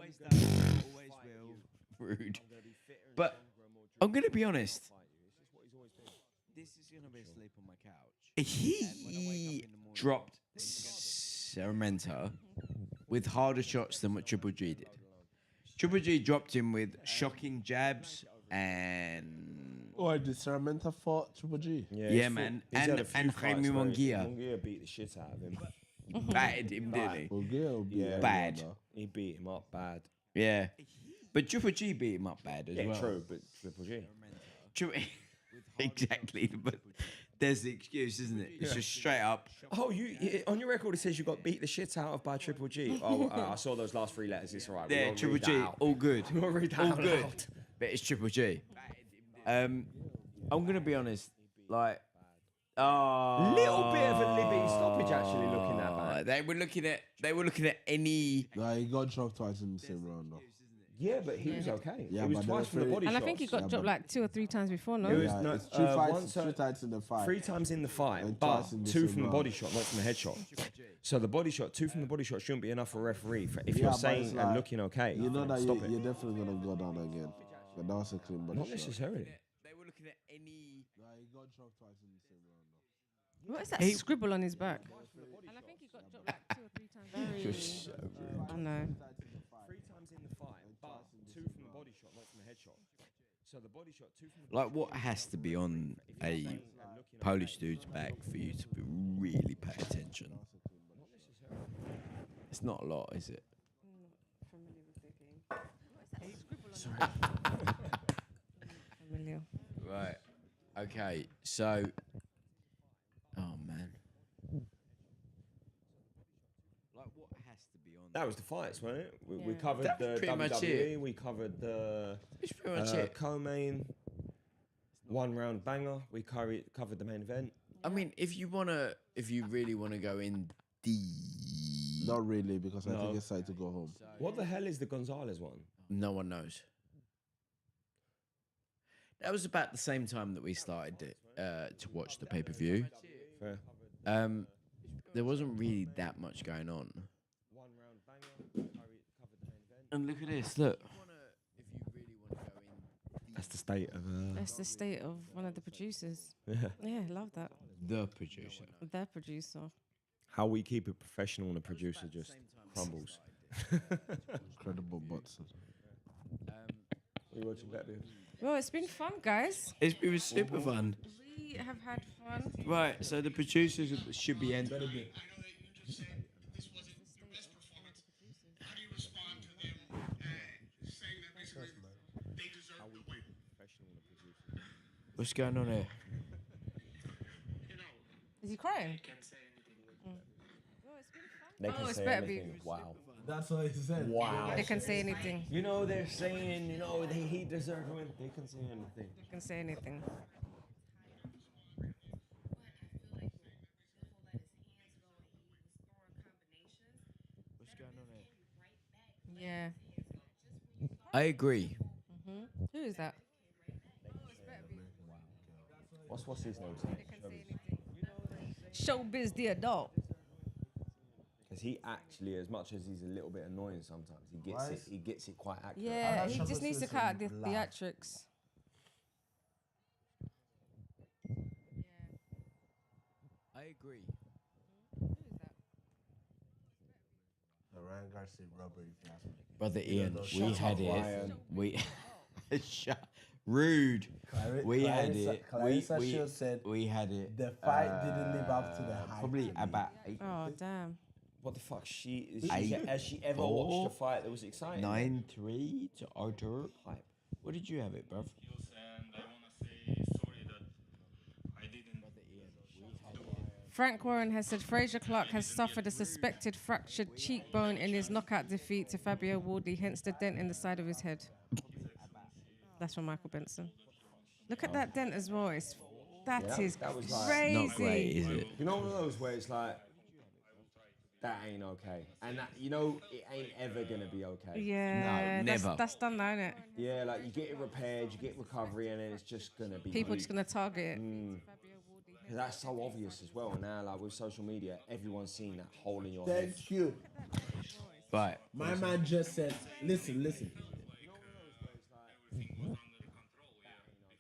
Rude. But I'm gonna be honest. This is gonna be asleep on my couch. He dropped Saramenta with harder shots than what Triple G did. Triple G dropped him with shocking jabs and Or did Saramenta fought Triple G? Yeah, man. He's had a And few Jaime fights where Munguia. Munguia beat the shit out of him. batted him, didn't he? Bulgaria Yeah. Bad. He beat him up bad. Yeah. But Triple G beat him up bad as Yeah, well. true, but Triple G. Exactly. But there's the excuse, isn't it? It's just straight up. Oh, on your record it says you got beat the shit out of by Triple G. Oh, I saw those last 3 letters. It's all right. Yeah, Triple G, all good. We'll read that All out good. loud. But it's Triple G. I'm gonna be honest, like Little bit of a Libby stoppage actually looking at that. they were looking at any Nah, he got dropped twice in the same round, though. Yeah, but he was okay. Yeah, it was but twice from the referee- body And I shots. think he got dropped like 2 or 3 times before, no? It was Yeah, no, it's three fights, once, 3 times in the fight. 3 times in the fight, And but twice in the 2 same from the round. body shot, not from the headshot. So the body shot, 2 from the body shot shouldn't be enough for a referee. If Yeah, you're but saying it's and like, looking okay, You know that stop you're it. definitely gonna go down again. But that was a clean body Not shot. necessarily. they were looking at any Nah, he got dropped twice in the same round, though. What is that scribble on his back? And I think he got dropped like 2 or 3 times. I know. 3 times in the fight, but 2 from the body shot, not from the headshot. So the body shot, 2 from the like what has to be on a Polish dude's back for you to be really pay attention? It's not a lot, is it? Familiar. Right. Okay. So. Oh man. Like what has to be on? That was the fights, wasn't it? We Yeah. covered That was the pretty much WWE, it. we covered the It's pretty much it. co-main, 1 round banger. We covered the main event. I mean, if you really wanna go in deep, Not really, because I No. think it's time to go home. What the hell is the Gonzalez one? no one knows. That was about the same time that we started to watch the pay-per-view. Fair. There wasn't really that much going on. 1 round banger. We covered the main event. And look at this. Look. That's the state of. That's the state of one of the producers. Yeah. Yeah, love that. The producer. Their producer. How we keep it professional and the producer just crumbles. Incredible butts. We watching BETERBIEV? Well, it's been fun, guys. It was super fun. We have had fun. Right, so the producers should be in. I know that you said this wasn't your best performance. How do you respond to them saying that basically they deserve the win? What's going on here? You know, Is he crying? can't say anything. Well, it's been fun. They Oh, can it's say BETERBIEV. anything. Wow. That's what he said. Wow. They can say anything. You know, they're saying, you know, he deserves to win. They can say anything. They can say anything. What's going on here? Yeah. I agree. Who is that? What's his name? Showbiz the adult. Because he actually, as much as he's a little bit annoying sometimes, he gets it quite accurate. Yeah, he Showbiz just needs to is cut out the black. theatrics. I agree. Ryan Garcia rubber, if you ask me. Brother Ian, know, we shut had up, it. Ryan. We rude. We had it. Clarissa Shield said we had it. the fight didn't live up to the hype. Probably about 8, Oh, damn. What the fuck? Eight, Has she ever watched a fight that was exciting? 9-3 to Artur. Hype. What did you have it, bruv? And I want to say sorry that I didn't. Frank Warren has said Fraser Clark has suffered a suspected fractured cheekbone in his knockout defeat to Fabio Wardy, hence the dent in the side of his head. That's from Michael Benson. Look at that dent as well. That is that was like- crazy. Not great, is it? You know one of those where it's like, that ain't okay. And that, you know, it ain't ever gonna be okay. Yeah, No, that's, never. that's done now, isn't it? Yeah, like you get it repaired, you get recovery, and then it's just gonna be People are bleak. just gonna target it. 'Cause that's so obvious as well. Now, like with social media, everyone's seeing that hole in your head. Thank you. Right. My man just said, listen.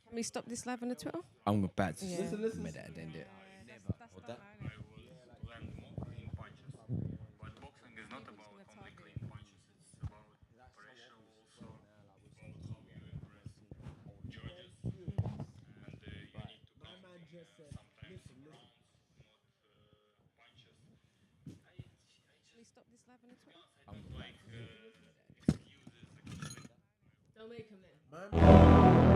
Can we stop this live on the Twitter? I'm about to Yeah. Listen. make that end it. Learn more clean punches. But boxing is not about only clean punches. It's about pressure also, how you impress judges, and you need to sometimes rounds, not punches. Can we stop this live on the Twitter? Like excuses. Don't make him then.